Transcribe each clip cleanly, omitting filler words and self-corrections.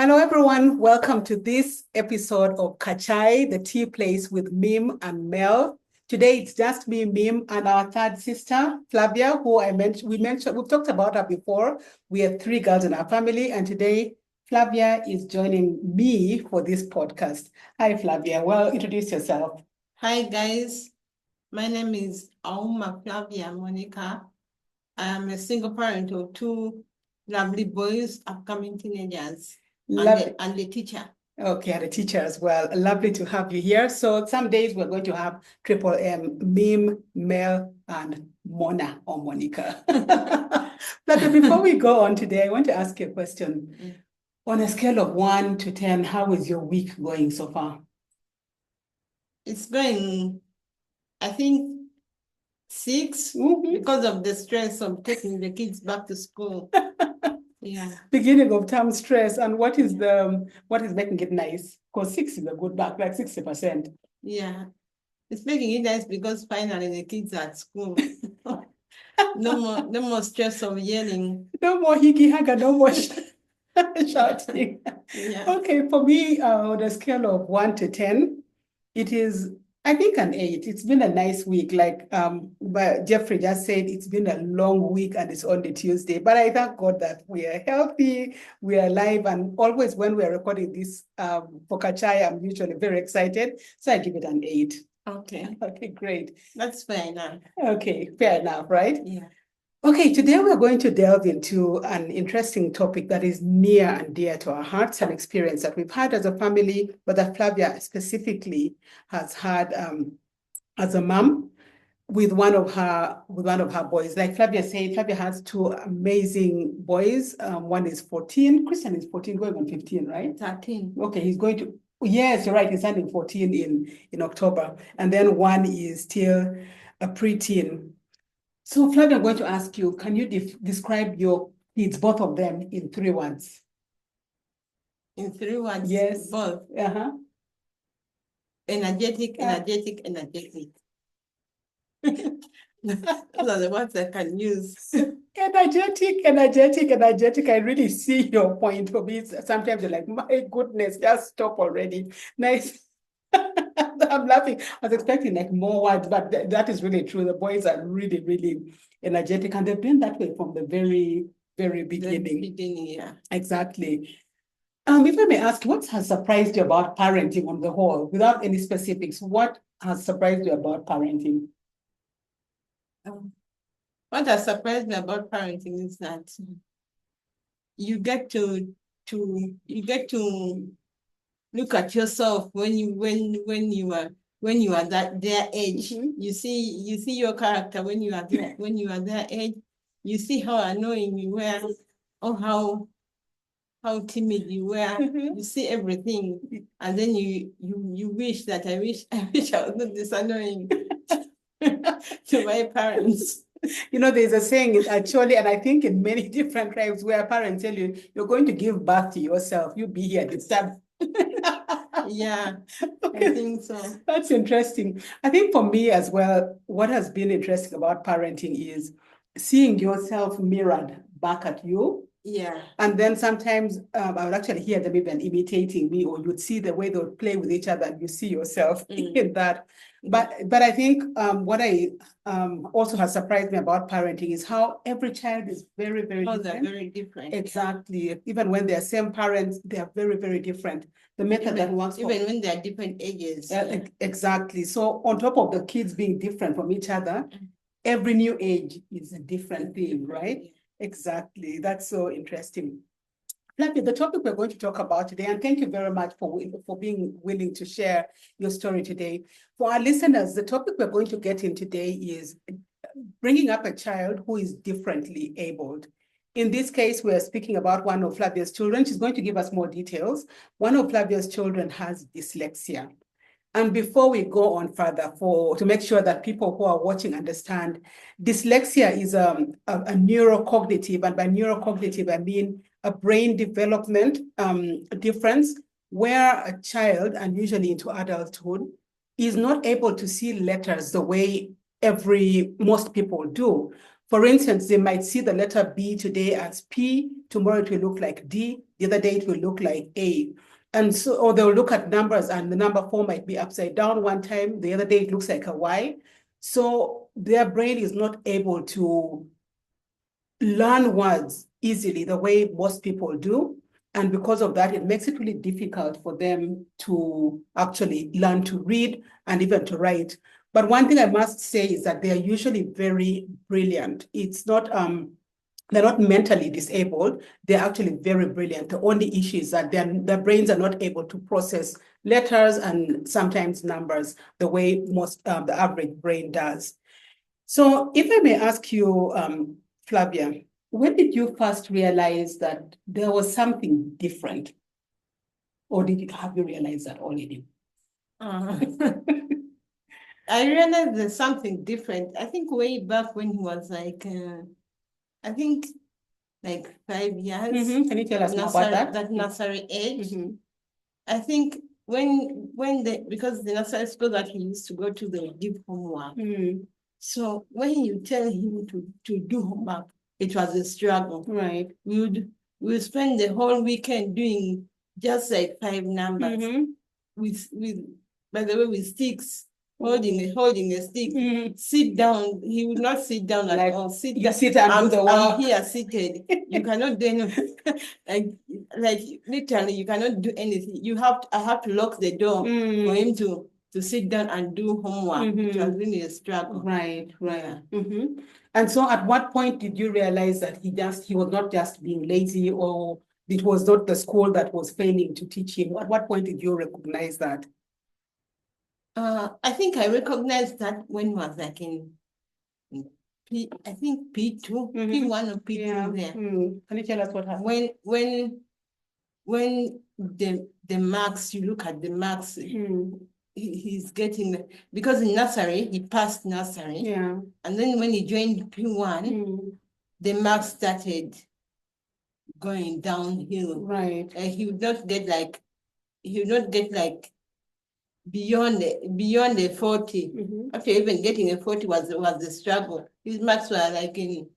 Hello, everyone. Welcome to this episode of Kachai, the tea place with Mim and Mel. Today, it's just me, Mim, and our third sister, Flavia, who we've talked about her before. We are three girls in our family, and today, Flavia is joining me for this podcast. Hi, Flavia. Well, introduce yourself. Hi, guys. My name is Auma Flavia Monica. I am a single parent of two lovely boys, upcoming teenagers, and the teacher. Okay, and a teacher as well. Lovely to have you here. So some days we're going to have triple M, Mim, Mel, and Mona or Monica. But before we go on today, I want to ask you a question. On a scale of 1 to 10, how is your week going so far? It's going, I think, 6 because of the stress of taking the kids back to school. Yeah. Beginning of term stress. And what is making it nice? Because 6 is a good mark, like 60%. Yeah. It's making it nice because finally the kids are at school. No more stress of yelling. No more hickey haga, no more shouting. Yeah. Okay, for me, on a scale of 1 to 10, it is, I think, an 8. It's been a nice week. Like but Jeffrey just said, it's been a long week and it's only Tuesday. But I thank God that we are healthy, we are alive, and always when we are recording this for Kachai, I'm usually very excited. So I give it an 8. Okay. Okay, great. That's fair enough. Okay, fair enough, right? Yeah. Okay, today we're going to delve into an interesting topic that is near and dear to our hearts, an experience that we've had as a family, but that Flavia specifically has had as a mom with one of her boys. Like Flavia said, Flavia has 2 amazing boys. One is 14. Christian is 14, going on 15, right? 13. Okay, he's going to, yes, you're right. He's turning 14 in October. And then one is still a preteen. So Flavia, I'm going to ask you, can you describe your kids, both of them, in 3 words? In 3 words? Yes. Both. Energetic. Those are the words I can use. Energetic. I really see your point. For me, sometimes you're like, my goodness, just stop already. Nice. I'm laughing. I was expecting like more words, but that is really true. The boys are really, really energetic, and they've been that way from the very, very beginning. Yeah. Exactly. If I may ask, what has surprised you about parenting on the whole, without any specifics? What has surprised you about parenting? What has surprised me about parenting is that you get to look at yourself when you are their age. You see your character when you are their age. You see how annoying you were, or how timid you were. You see everything, and then you wish that I wish I was not this annoying to my parents. You know, there's a saying actually, and I think in many different tribes, where parents tell you, you're going to give birth to yourself. You be here this time. Yeah, okay. I think so. That's interesting. I think for me as well, what has been interesting about parenting is seeing yourself mirrored back at you. Yeah. And then sometimes I would actually hear them even imitating me, or you'd see the way they would play with each other and you see yourself in that. But I think what I also has surprised me about parenting is how every child is very, very different. They're very different. Exactly. Even when they're same parents, they are very, very different. The method that works even when they're different ages. Exactly. So on top of the kids being different from each other, every new age is a different thing, right? Exactly. That's so interesting. Flavia, the topic we're going to talk about today, and thank you very much for being willing to share your story today. For our listeners, the topic we're going to get in today is bringing up a child who is differently abled. In this case, we're speaking about one of Flavia's children. She's going to give us more details. One of Flavia's children has dyslexia. And before we go on further, to make sure that people who are watching understand, dyslexia is a neurocognitive, and by neurocognitive, I mean a brain development difference where a child, and usually into adulthood, is not able to see letters the way most people do. For instance, they might see the letter B today as P, tomorrow it will look like D, the other day it will look like A. And so, or they'll look at numbers and the number 4 might be upside down one time, the other day it looks like a Y. So their brain is not able to learn words easily the way most people do. And because of that, it makes it really difficult for them to actually learn to read and even to write. But one thing I must say is that they are usually very brilliant. It's not, they're not mentally disabled. They're actually very brilliant. The only issue is that their brains are not able to process letters and sometimes numbers the way most the average brain does. So if I may ask you, Flavia, when did you first realize that there was something different? Or have you realized that already? I realized there's something different. I think way back when he was like, I think like 5 years. Can you tell us more about that? That nursery age. I think because the nursery school that he used to go to, they would give homework. So when you tell him to do homework, it was a struggle. Right. We would spend the whole weekend doing just like 5 numbers with by the way, with sticks, holding a stick. Sit down. He would not sit down at all. Sit and do the work. I'm here seated. You cannot do anything. like literally, you cannot do anything. I have to lock the door for him to sit down and do homework. It was really a struggle. Right. Yeah. And so at what point did you realize that he was not just being lazy, or it was not the school that was failing to teach him? At what point did you recognize that? I think I recognized that when he was like in I think P2, P1 or P2 there. Can you tell us what happened? When the marks, you look at the marks, he's getting, because in nursery, he passed nursery. Yeah. And then when he joined P1, the marks started going downhill. Right. He would not get like beyond the 40. Actually, even getting a 40 was the struggle. His marks were like in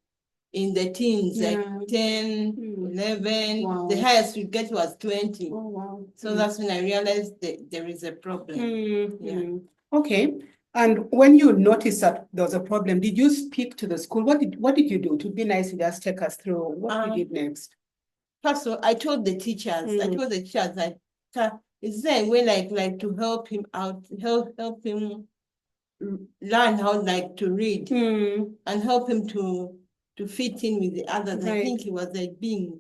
the teens, like 10, 11. Wow. The highest you get was 20. Oh, wow. So that's when I realized that there is a problem. Yeah. Okay. And when you noticed that there was a problem, did you speak to the school? What did you do? To be nice, you just take us through what you did next. First of all, I told the teachers. That is there a way like to help him out, help him learn how to read and help him to fit in with the others. Right. I think he was like being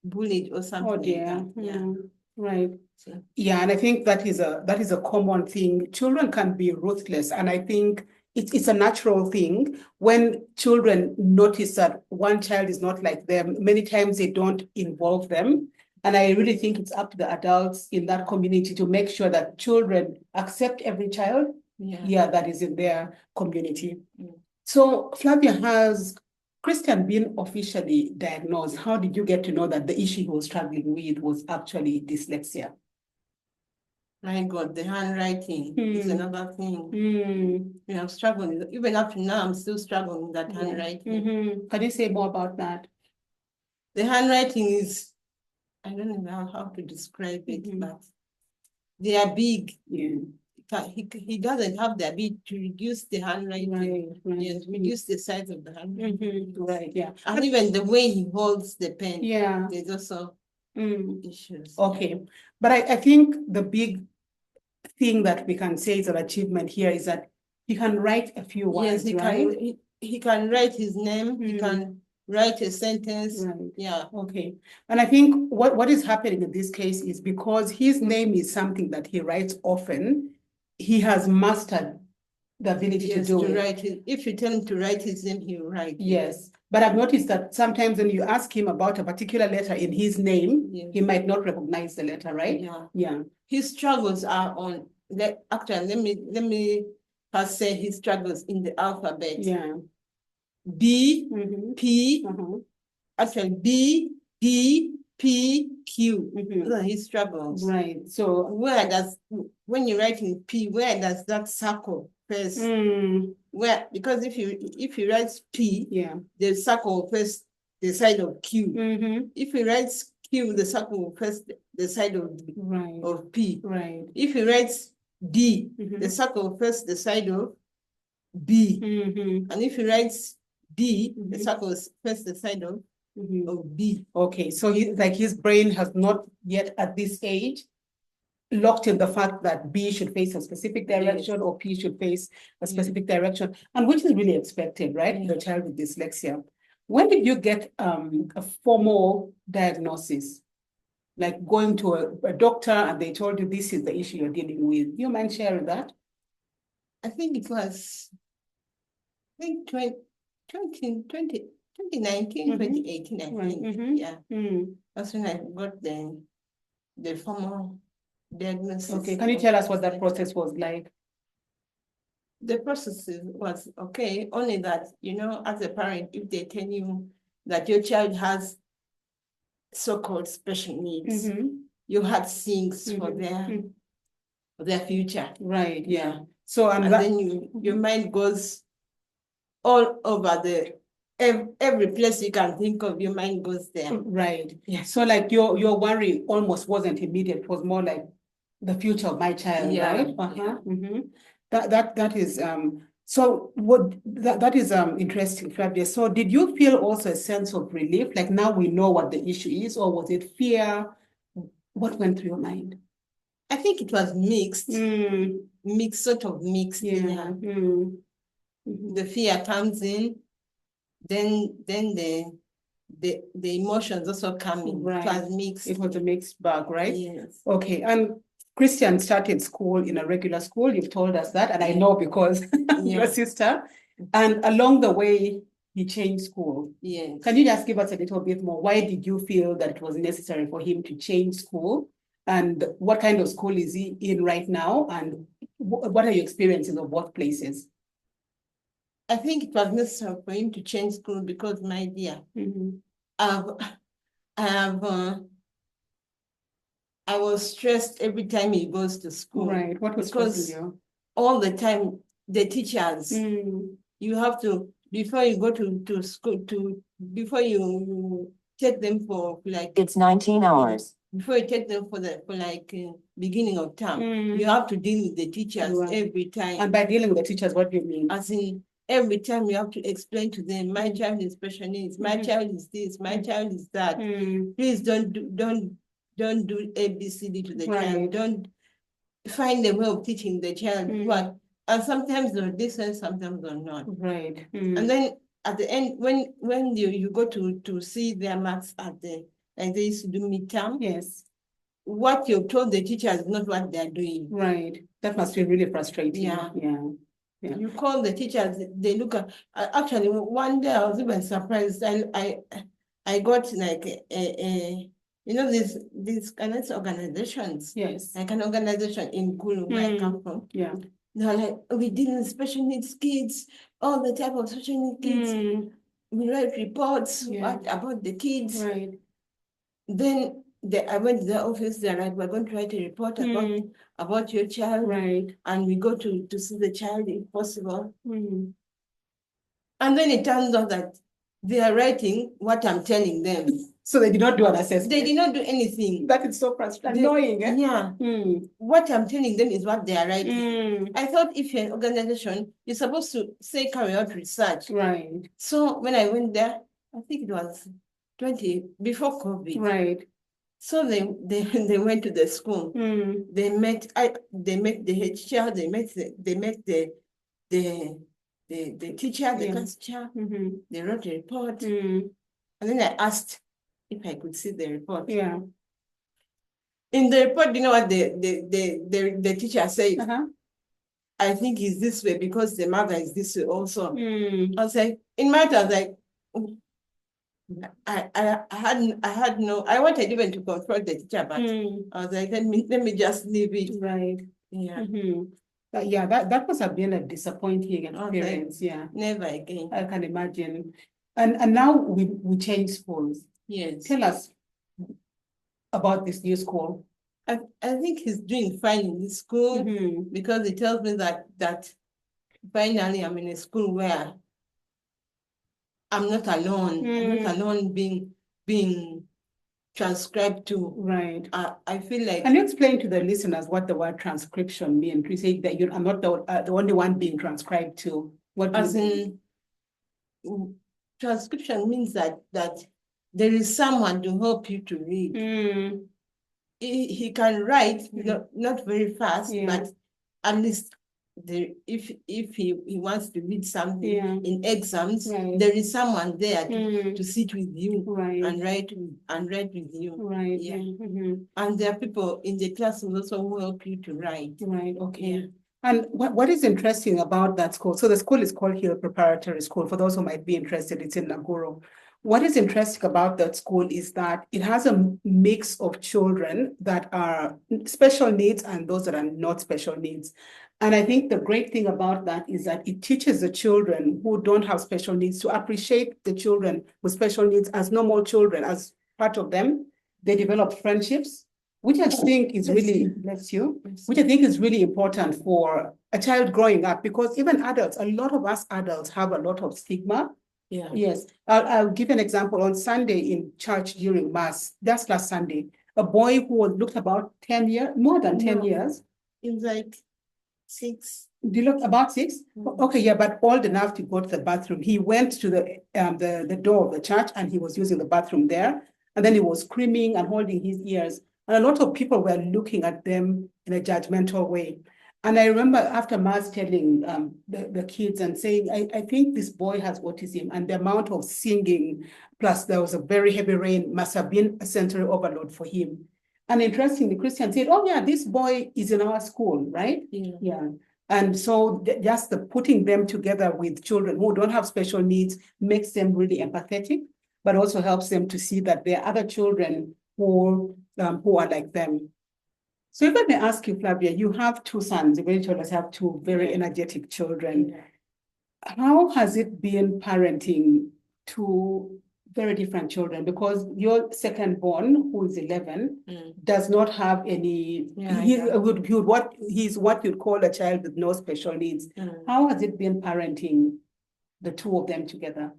bullied or something. Oh dear. Like that. Yeah. Right. So. Yeah, and I think that is a common thing. Children can be ruthless, and I think it's a natural thing. When children notice that one child is not like them, many times they don't involve them. And I really think it's up to the adults in that community to make sure that children accept every child that is in their community. So Flavia, has Christian been officially diagnosed? How did you get to know that the issue he was struggling with was actually dyslexia? My God, the handwriting is another thing. I'm struggling. Even up to now, I'm still struggling with that handwriting. Can you say more about that? The handwriting is, I don't know how to describe it, but they are big. Yeah. He doesn't have the ability to reduce the handwriting, reduce the size of the handwriting. Right, yeah. And even the way he holds the pen, there's also issues. Okay, but I think the big thing that we can say is an achievement here is that he can write a few words, he can write his name, he can write a sentence. Right. Yeah. Okay. And I think what is happening in this case is because his name is something that he writes often, he has mastered the ability to do it. Write it. If you tell him to write his name, he'll write. Yes. But I've noticed that sometimes when you ask him about a particular letter in his name, he might not recognize the letter, right? Yeah. His struggles are on, actually, let me first say his struggles in the alphabet. Yeah. B, P, actually B, D, P, Q. Those are his struggles. Right. So when you're writing P, where does that circle first? where, because if you write P, Yeah. the circle will face the side of Q. Mm-hmm. If he writes Q, the circle will face the side of Right. P. Right. If he writes D, Mm-hmm. the circle will face the side of B. Mm-hmm. And if he writes D, the Mm-hmm. circle will face the side of B. Okay, so his brain has not yet at this age locked in the fact that B should face a specific direction or P should face a specific direction, and which is really expected, right? The child with dyslexia. When did you get a formal diagnosis? Like going to a doctor and they told you this is the issue you're dealing with. Do you mind sharing that? I think it was, I think 2019, 2018, I think. Yeah. That's when I got the formal diagnosis. Okay, can you tell us what that process was like? The process was okay, only that, as a parent, if they tell you that your child has so-called special needs, you had things for their future. Right, yeah. So and then your mind goes all over every place you can think of, your mind goes there. Right. Yeah. So like your worry almost wasn't immediate, it was more like the future of my child, right? That is so that is interesting, Flavia. So did you feel also a sense of relief? Like now we know what the issue is, or was it fear? What went through your mind? I think it was mixed. Sort of mixed. Yeah. The fear comes in, then the emotions also come in. Right. It was mixed. It was a mixed bag, right? Yes. Okay. And Christian started school in a regular school. You've told us that, and I know because your sister. And along the way, he changed school. Yes. Can you just give us a little bit more? Why did you feel that it was necessary for him to change school? And what kind of school is he in right now? And what are your experiences of both places? I think it was necessary for him to change school because, my dear, I was stressed every time he goes to school. Right. What was stressing you? All the time, the teachers, you have to, before you go to school, before you take them for like... It's 19 hours. Before you take them for beginning of term, you have to deal with the teachers every time. And by dealing with the teachers, what do you mean? As in, every time you have to explain to them, my child is special needs, my child is this, my child is that. Please don't do ABCD to the child. Don't find a way of teaching the child. And sometimes they'll listen, sometimes they'll not. Right. And then at the end, when you go to see their marks at like they used to do midterm. Yes. What you've told the teachers is not what they're doing. Right. That must be really frustrating. Yeah. Yeah. You call the teachers, they look at, actually one day I was even surprised. I got like these kind of organizations. Yes. Like an organization in Gulu where I come from. Yeah. They're like, we deal with special needs kids, all the type of special needs kids. We write reports about the kids. Right. Then I went to the office, they're like, we're going to write a report about your child. Right. And we go to see the child if possible. And then it turns out that they are writing what I'm telling them. So they did not do an assessment. They did not do anything. That is so frustrating. Annoying, eh? Yeah. What I'm telling them is what they are writing. I thought if you're an organization, you're supposed to say carry out research. Right. So when I went there, I think it was before COVID. Right. So they went to the school. They met the head teacher. They met the teacher, the class teacher. They wrote a report, and then I asked if I could see the report. Yeah. In the report, you know what the teacher said? I think it's this way because the mother is this way also. I was like, in my time, I was like, I had no, I wanted even to confront the teacher, but I was like, let me just leave it. Right. Yeah. Yeah, that must have been a disappointing experience. Yeah. Never again. I can imagine. And now we change schools. Yes. Tell us about this new school. I think he's doing fine in this school because he tells me that finally I'm in a school where I'm not alone. I'm not alone being transcribed to. Right. I feel like. Can you explain to the listeners what the word transcription means? You say that I'm not the only one being transcribed to. What do As you mean? in transcription means that there is someone to help you to read. He can write, not very fast, but at least if he wants to read something in exams, there is someone there to sit with you and write with you. Right. Yeah. And there are people in the class also who help you to write. Right. Okay. Yeah. And what is interesting about that school? So the school is called Hill Preparatory School. For those who might be interested, it's in Nakuru. What is interesting about that school is that it has a mix of children that are special needs and those that are not special needs. And I think the great thing about that is that it teaches the children who don't have special needs to appreciate the children with special needs as normal children, as part of them. They develop friendships, which I think is really, bless you, which I think is really important for a child growing up, because even adults, a lot of us adults have a lot of stigma. Yeah. Yes. I'll give an example. On Sunday in church during Mass, that's last Sunday, a boy who looked about 10 years, more than 10 years. It was like 6. Do you look about 6? Okay, yeah, but old enough to go to the bathroom. He went to the door of the church and he was using the bathroom there. And then he was screaming and holding his ears. And a lot of people were looking at them in a judgmental way. And I remember after Mass telling the kids and saying, I think this boy has autism, and the amount of singing, plus there was a very heavy rain, must have been a sensory overload for him. And interestingly, Christian said, oh yeah, this boy is in our school, right? Yeah. And so just the putting them together with children who don't have special needs makes them really empathetic, but also helps them to see that there are other children who are like them. So if I may ask you, Flavia, you have 2 sons. You told us you have 2 very energetic children. How has it been parenting 2 very different children? Because your second born, who is 11, does not have any, he's what you'd call a child with no special needs. How has it been parenting the 2 of them together?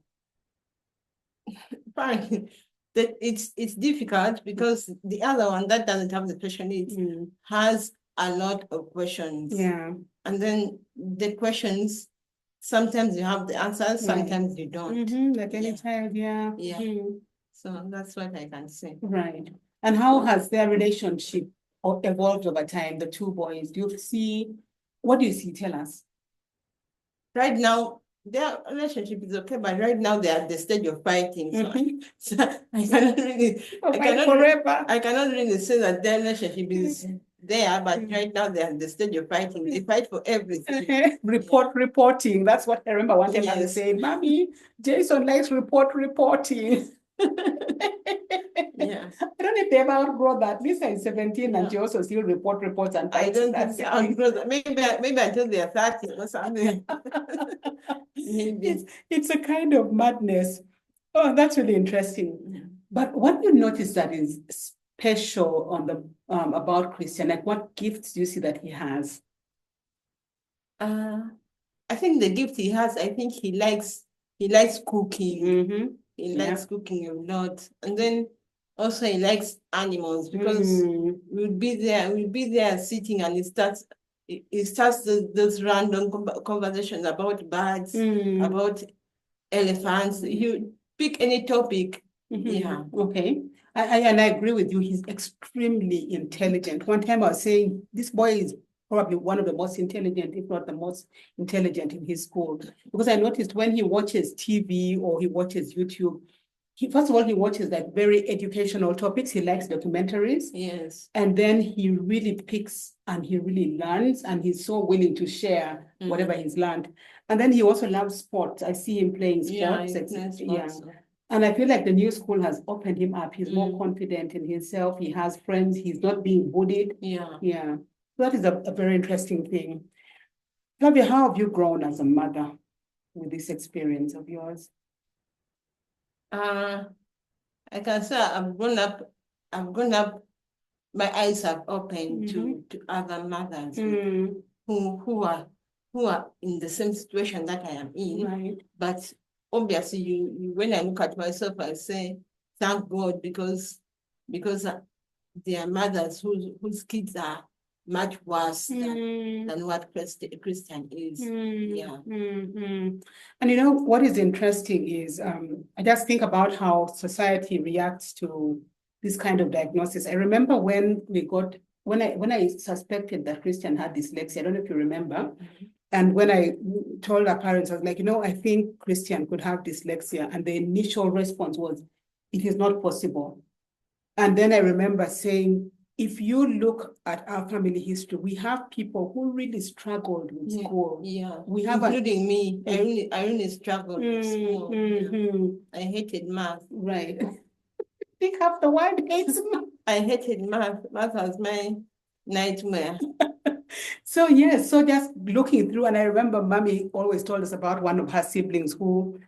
Fine. That it's difficult because the other one that doesn't have the special needs has a lot of questions. Yeah. And then the questions, sometimes you have the answers, sometimes you don't. Like any child, yeah. Yeah. So that's what I can say. Right. And how has their relationship evolved over time, the 2 boys? Do you see, what do you see? Tell us. Right now, their relationship is okay, but right now they are at the stage of fighting. So I cannot really, I cannot really say that their relationship is there, but right now they're at the stage of fighting. They fight for everything. Reporting. That's what I remember one time I was saying, Mommy, Jason likes reporting. Yeah. I don't know if they ever outgrow that. Lisa is 17 and she also still reports and I don't think so. Outgrow that. Maybe until they're 30 or something. It's a kind of madness. Oh, that's really interesting. But what you notice that is special on the about Christian, like what gifts do you see that he has? I think the gift he has, I think he likes cooking. He likes cooking a lot. And then also he likes animals, because we'll be there sitting and it starts those random conversations about birds, about elephants. You pick any topic. Yeah. Okay. And I agree with you. He's extremely intelligent. One time I was saying, this boy is probably one of the most intelligent, if not the most intelligent in his school. Because I noticed when he watches TV or he watches YouTube, first of all, he watches like very educational topics. He likes documentaries. Yes. And then he really picks and he really learns, and he's so willing to share whatever he's learned. And then he also loves sports. I see him playing sports. Yeah. And I feel like the new school has opened him up. He's more confident in himself. He has friends. He's not being bullied. Yeah. That is a very interesting thing. Flavia, how have you grown as a mother with this experience of yours? I can say I've grown up, my eyes have opened to other mothers who are who are in the same situation that I am in. Right. But obviously, when I look at myself, I say, thank God, because there are mothers whose kids are much worse than what Christian is. Yeah. And you know, what is interesting is I just think about how society reacts to this kind of diagnosis. I remember when I suspected that Christian had dyslexia, I don't know if you remember. And when I told our parents, I was like, you know, I think Christian could have dyslexia. And the initial response was, it is not possible. And then I remember saying, if you look at our family history, we have people who really struggled with school. Yeah, we have including me. I really struggled with school. Yeah. I hated math. Right. Pick up the word hates math. I hated math. Math was my nightmare. So yes, so just looking through, and I remember mommy always told us about one of her siblings who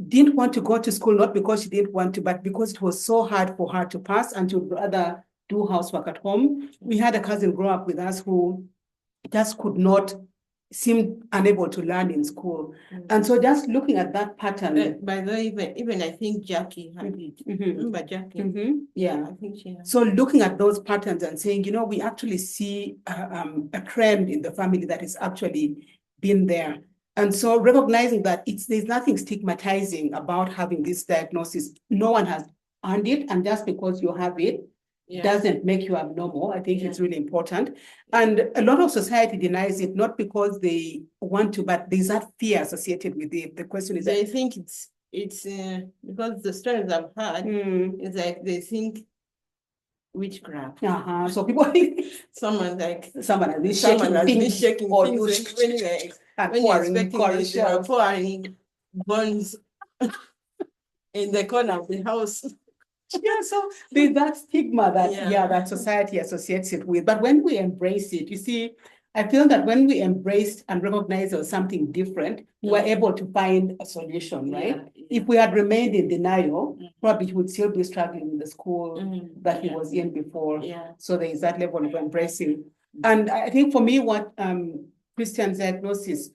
didn't want to go to school, not because she didn't want to, but because it was so hard for her to pass and she would rather do housework at home. We had a cousin grow up with us who just could not, seemed unable to learn in school. And so just looking at that pattern. By the way, even I think Jackie had it. Remember Jackie? Yeah. I think she had. So looking at those patterns and saying, you know, we actually see a trend in the family that is actually been there. And so recognizing that there's nothing stigmatizing about having this diagnosis. No one has earned it, and just because you have it doesn't make you abnormal. I think it's really important. And a lot of society denies it, not because they want to, but there's that fear associated with it. The question is, they think it's because the stories I've heard is like they think witchcraft. So people think someone has been shaking or things when you're expecting they are pouring bones in the corner of the house. Yeah, so there's that stigma that that society associates it with. But when we embrace it, you see, I feel that when we embrace and recognize there was something different, we were able to find a solution, right? If we had remained in denial, probably he would still be struggling in the school that he was in before. So there is that level of embracing. And I think for me, what Christian's diagnosis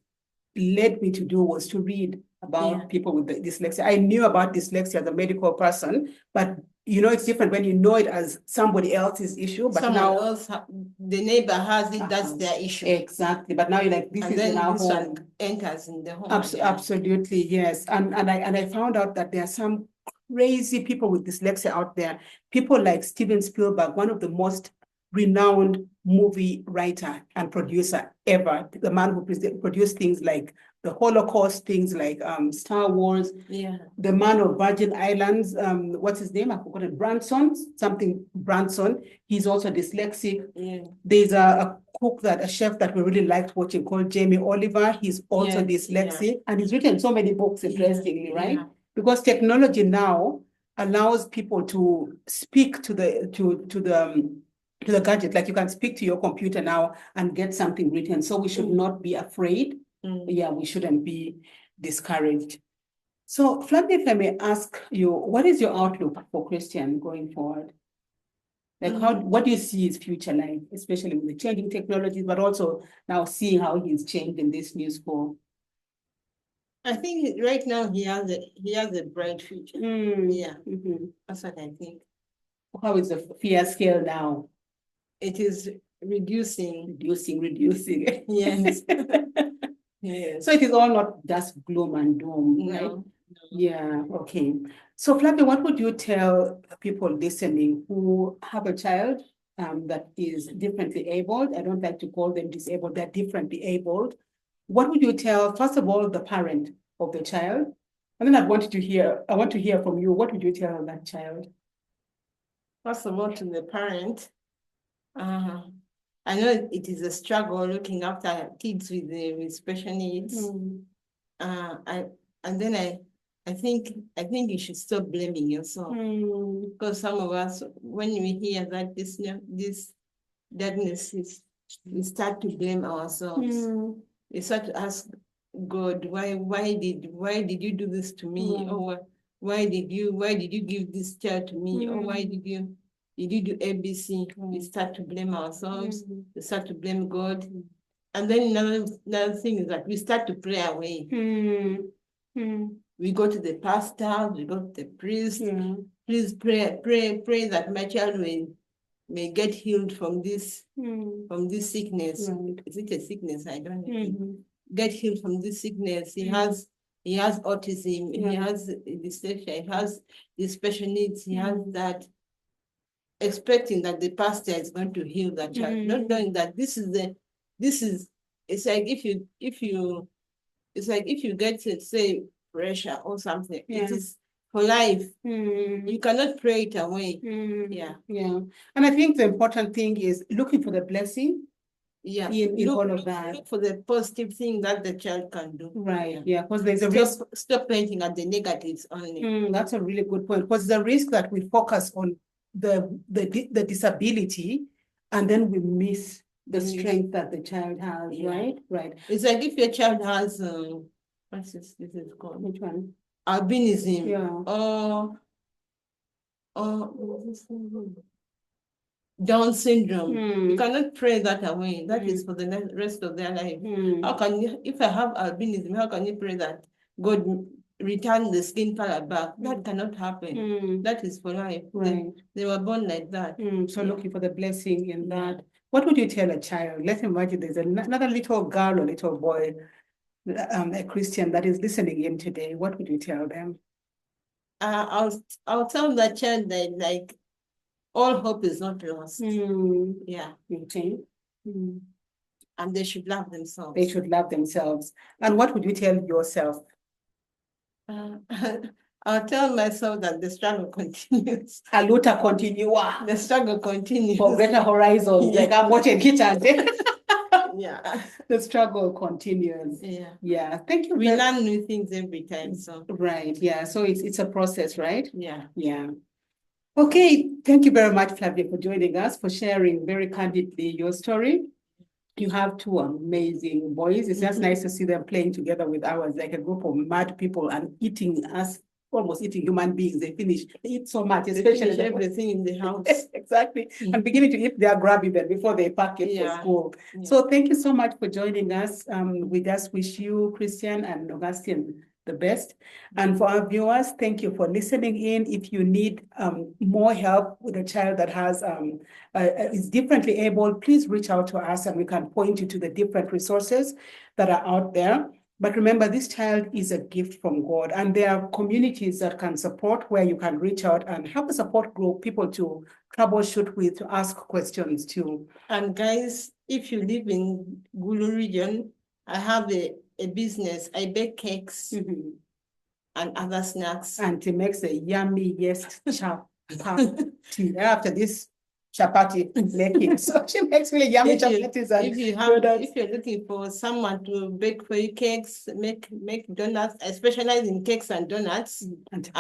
led me to do was to read about people with dyslexia. I knew about dyslexia as a medical person, but you know, it's different when you know it as somebody else's issue. But someone now else, the neighbor has it, that's their issue. Exactly. But now you're like, this and is then in our this home. one enters in the home. Absolutely, yes. And I found out that there are some crazy people with dyslexia out there. People like Steven Spielberg, one of the most renowned movie writer and producer ever. The man who produced things like the Holocaust, things like Star Wars. The man of Virgin Islands, what's his name? I forgot it. Branson. He's also dyslexic. There's a cook, a chef that we really liked watching called Jamie Oliver. He's also dyslexic, and he's written so many books, interestingly, right? Because technology now allows people to speak to the gadget. Like you can speak to your computer now and get something written. So we should not be afraid. We shouldn't be discouraged. So, Flavia, if I may ask you, what is your outlook for Christian going forward? Like, what do you see his future like, especially with the changing technologies, but also now seeing how he's changed in this new school? I think right now he has a bright future. That's what I think. How is the fear scale now? It is reducing. Yes. Yes. So it is all not just gloom and doom, right? No. Yeah, okay. So Flavia, what would you tell people listening who have a child that is differently abled? I don't like to call them disabled, they're differently abled. What would you tell, first of all, the parent of the child? And then I want to hear from you. What would you tell that child? First of all, to the parent, I know it is a struggle looking after kids with special needs. I think you should stop blaming yourself, because some of us, when we hear that this diagnosis, we start to blame ourselves. We start to ask God, why did you do this to me? Or why did you give this child to me? Or why did you do ABC? We start to blame ourselves. We start to blame God. And then another thing is that we start to pray away. We go to the pastor, we go to the priest. Please pray that my child may get healed from this sickness. Right. Is it a sickness? I don't know. Get healed from this sickness. He has autism, he has dyslexia, he has these special needs, he has that, expecting that the pastor is going to heal that child, not knowing that it's like if you get to say pressure or something, it is for life. You cannot pray it away. Yeah. And I think the important thing is looking for the blessing. In all of that. Look for the positive thing that the child can do. Right. Yeah. Because there's a risk. Stop painting at the negatives only. That's a really good point. Because the risk that we focus on the disability, and then we miss the strength that the child has. Right. Right. It's like if your child has what's this is called? Which one? Albinism. Yeah. Or Down syndrome. You cannot pray that away. That is for the rest of their life. How can you, if I have albinism, how can you pray that God return the skin color back? That cannot happen. That is for life. Right. They were born like that. So looking for the blessing in that. What would you tell a child? Let's imagine there's another little girl or little boy, a Christian that is listening in today. What would you tell them? I'll tell that child that, like, all hope is not lost. Yeah. Okay. And they should love themselves. They should love themselves. And what would you tell yourself? I'll tell myself that the struggle continues. A luta continua. The struggle continues. For greater horizons. Like I'm watching kitchens. Yeah. The struggle continues. Yeah. Thank you. We learn new things every time. So right. Yeah. So it's a process, right? Yeah. Yeah. Okay, thank you very much, Flavia, for joining us, for sharing very candidly your story. You have two amazing boys. It's just nice to see them playing together with ours, like a group of mad people and eating us, almost eating human beings. They eat so much, especially everything in the house. Exactly. And beginning to eat their grab even before they pack it for school. So thank you so much for joining us. We just wish you, Christian and Augustine, the best. And for our viewers, thank you for listening in. If you need more help with a child that has is differently able, please reach out to us and we can point you to the different resources that are out there. But remember, this child is a gift from God, and there are communities that can support where you can reach out and have a support group, people to troubleshoot with, to ask questions to. And guys, if you live in Gulu region, I have a business. I bake cakes and other snacks. And it makes a yummiest chapati. After this chapati making, so she makes really yummy chapatis. And if you're looking for someone to bake for you cakes, make donuts. I specialize in cakes and donuts and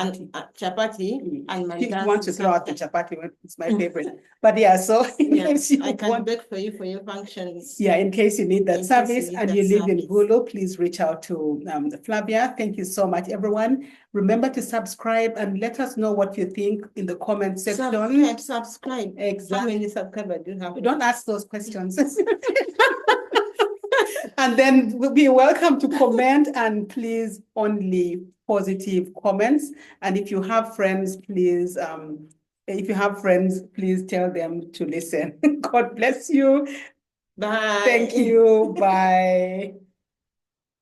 chapati. And my dad wants to throw out the chapati. It's my favorite. But yeah, so in case you I can bake for you for your functions. Yeah, in case you need that service and you live in Gulu, please reach out to Flavia. Thank you so much, everyone. Remember to subscribe and let us know what you think in the comment section. Subscribe. Exactly. How many subscribers do you have? Don't ask those questions. And then we'll be welcome to comment, and please only positive comments. And if you have friends, please tell them to listen. God bless you. Bye. Thank you. Bye.